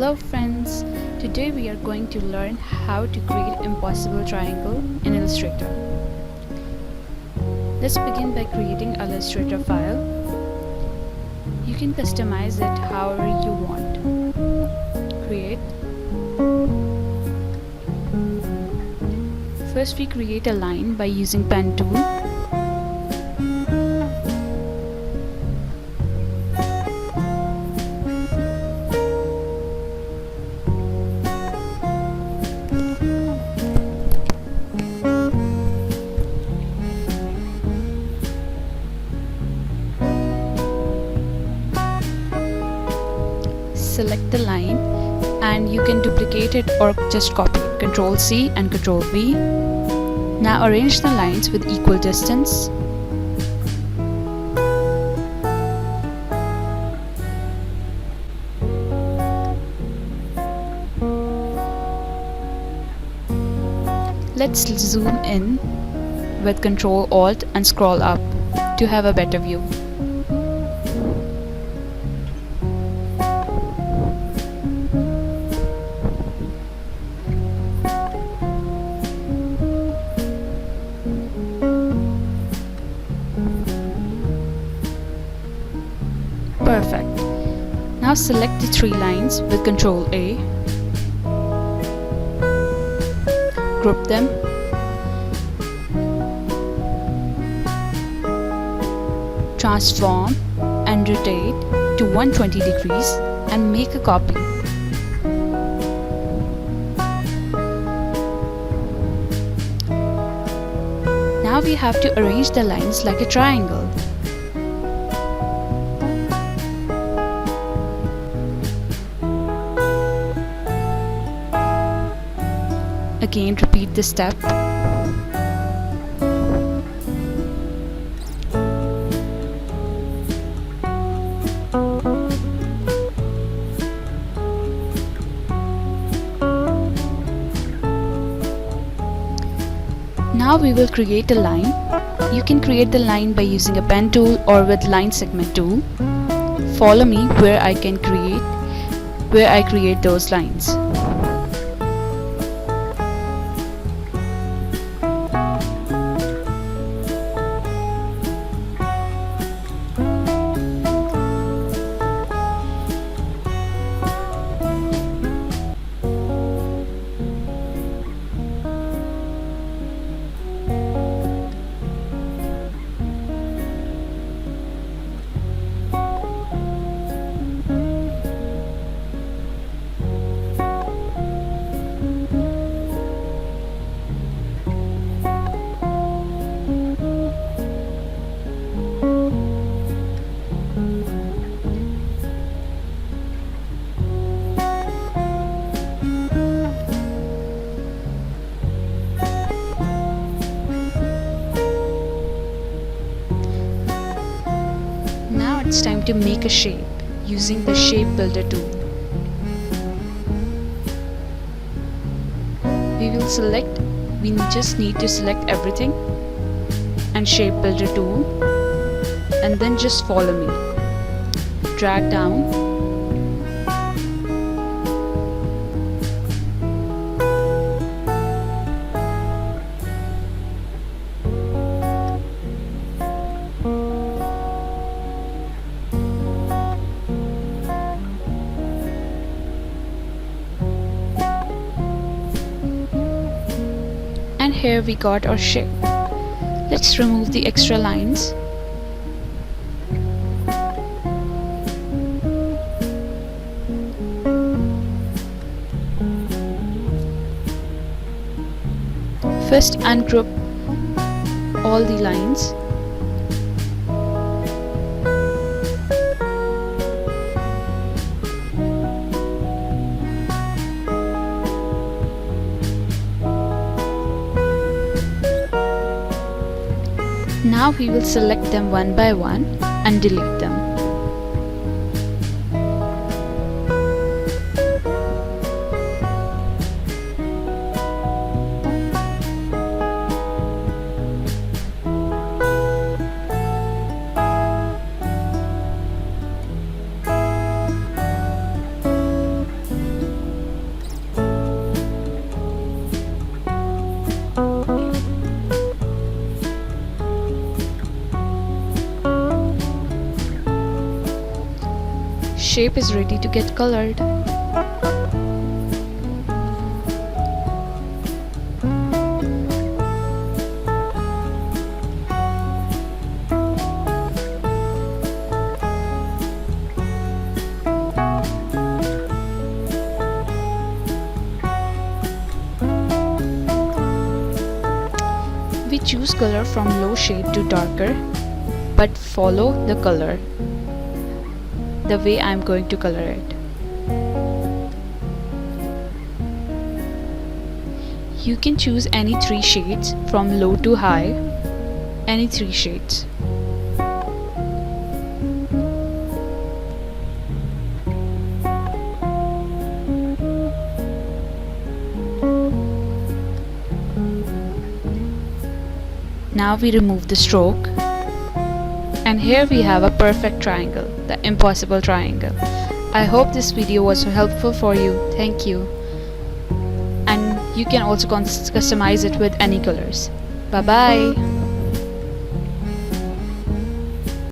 Hello friends, today we are going to learn how to create impossible triangle in Illustrator. Let's begin by creating an Illustrator file. You can customize it however you want. Create. First we create a line by using pen tool. Select the line and you can duplicate it or just copy it. Ctrl C and Ctrl V. Now arrange the lines with equal distance. Let's zoom in with Ctrl Alt and scroll up to have a better view. Perfect. Now select the three lines with Ctrl A. Group them. Transform and rotate to 120 degrees and make a copy. Now we have to arrange the lines like a triangle. Again, repeat this step. Now we will create a line. You can create the line by using a pen tool or with line segment tool. Follow me where I create those lines. It's time to make a shape using the Shape Builder tool. We just need to select everything and Shape Builder tool, and then just follow me. Drag down. And here we got our shape. Let's remove the extra lines. First ungroup all the lines. Now we will select them one by one and delete them. shape is ready to get colored. We choose color from low shade to darker, but follow the color the way I am going to color it. You can choose any 3 shades from low to high, any 3 shades. Now we remove the stroke, and here we have a perfect triangle, the impossible triangle. I hope this video was helpful for you. Thank you. And you can also customize it with any colors. Bye bye.